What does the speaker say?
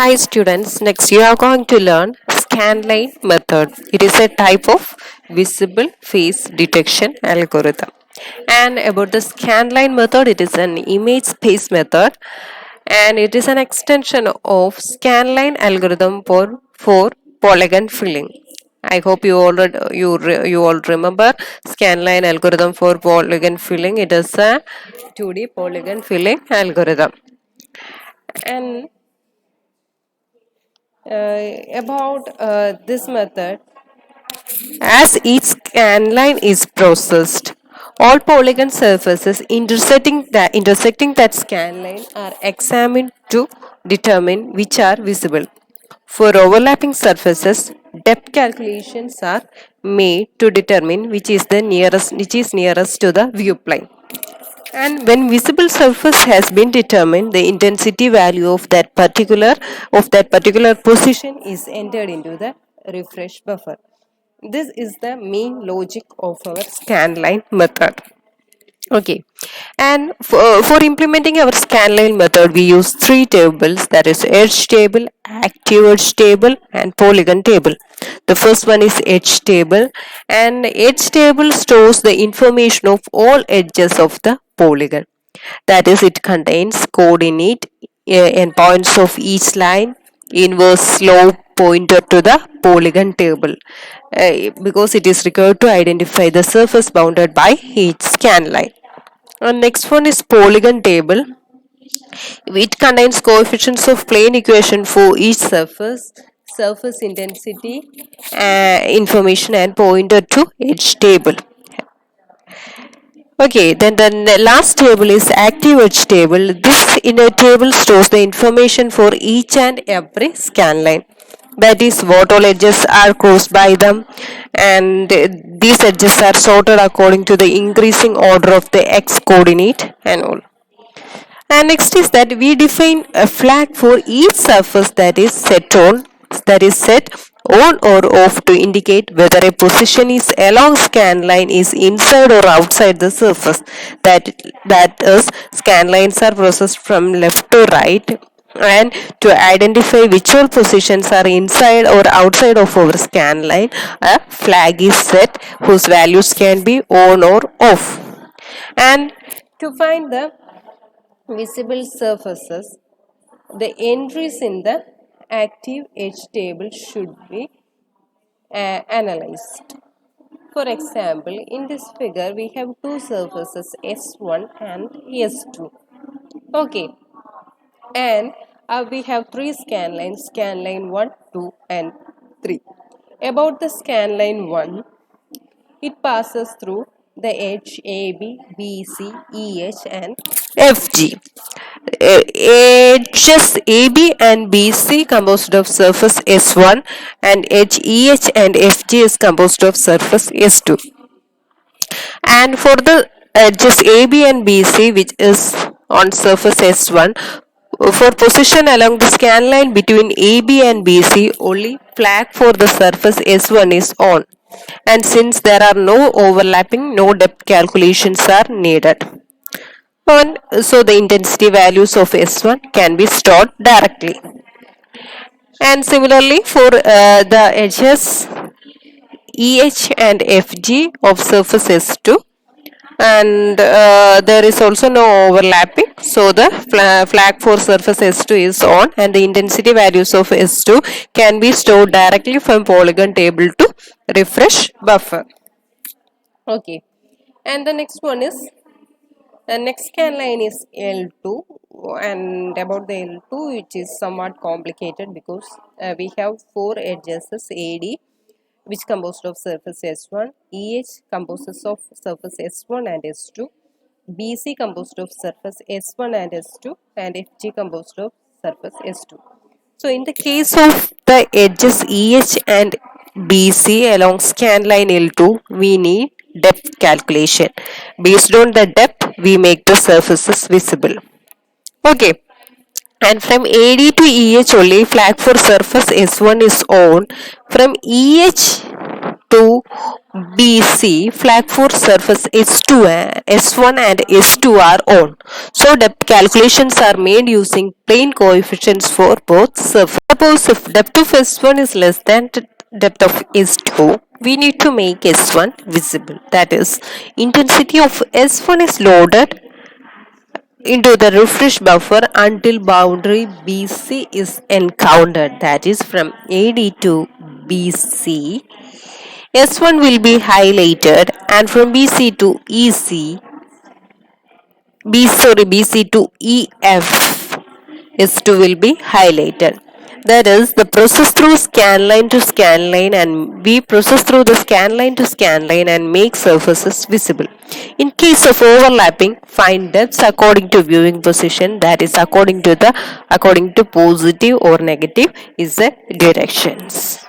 Hi students, next you are going to learn scanline method. It is a type of visible face detection algorithm. And about the scanline method, it is an image space method and it is an extension of scanline algorithm for polygon filling. I hope you all remember scanline algorithm for polygon filling. It is a 2D polygon filling algorithm. And about this method, as each scanline is processed, all polygon surfaces intersecting that scanline are examined to determine which are visible. For overlapping surfaces, depth calculations are made to determine which is nearest to the view plane. And when visible surface has been determined, the intensity value of that particular position is entered into the refresh buffer. This is the main logic of our scanline method. Okay, and for implementing our scanline method, we use three tables, that is edge table, active edge table, and polygon table. The first one is edge table, and edge table stores the information of all edges of the polygon. That is, it contains coordinate and points of each line, inverse slope pointer to the polygon table, because it is required to identify the surface bounded by each scan line. And next one is polygon table. It contains coefficients of plane equation for each surface intensity, information, and pointer to edge table. Okay, then the last table is active edge table. This inner table stores the information for each and every scan line. That is, what all edges are crossed by them, and these edges are sorted according to the increasing order of the x coordinate and all. And next is that we define a flag for each surface that is set on or off to indicate whether a position is along scan line is inside or outside the surface. That is, scan lines are processed from left to right, and to identify which all positions are inside or outside of our scan line, a flag is set whose values can be on or off. And to find the visible surfaces, the entries in the active edge table should be analyzed. For example, in this figure we have two surfaces S1 and S2. Okay, and we have three scan line 1, 2 and 3. About the scan line 1, it passes through the edge AB, BC, EH and FG. Edges AB and BC composed of surface S1, and edge EH and FG is composed of surface S2. And for the edges AB and BC, which is on surface S1, for position along the scan line between AB and BC, only flag for the surface S1 is on. And since there are no overlapping, no depth calculations are needed. And so the intensity values of S1 can be stored directly. And similarly for the edges EH and FG of surface S2, and there is also no overlapping, so the flag for surface S2 is on, and the intensity values of S2 can be stored directly from polygon table to refresh buffer. Okay, and the next one is the next scan line is L2, and about the L2, which is somewhat complicated because we have four edges AD, which composed of surface S1, EH composes of surface S1 and S2, BC composed of surface S1 and S2, and FG composed of surface S2. So in the case of the edges EH and BC along scan line L2, we need depth calculation. Based on the depth, we make the surfaces visible. Okay. And from AD to EH only, flag for surface S1 is on. From EH to BC, flag for surface S1 and S2 are on. So depth calculations are made using plane coefficients for both surfaces. Suppose if depth of S1 is less than depth of S2, we need to make S1 visible. That is, intensity of S1 is loaded into the refresh buffer until boundary BC is encountered. That is, from AD to BC, S1 will be highlighted, and from BC to BC to EF, S2 will be highlighted. That is, the process through scan line to scan line, and we process through the scan line to scan line and make surfaces visible. In case of overlapping, find depths according to viewing position, that is according to positive or negative is the directions.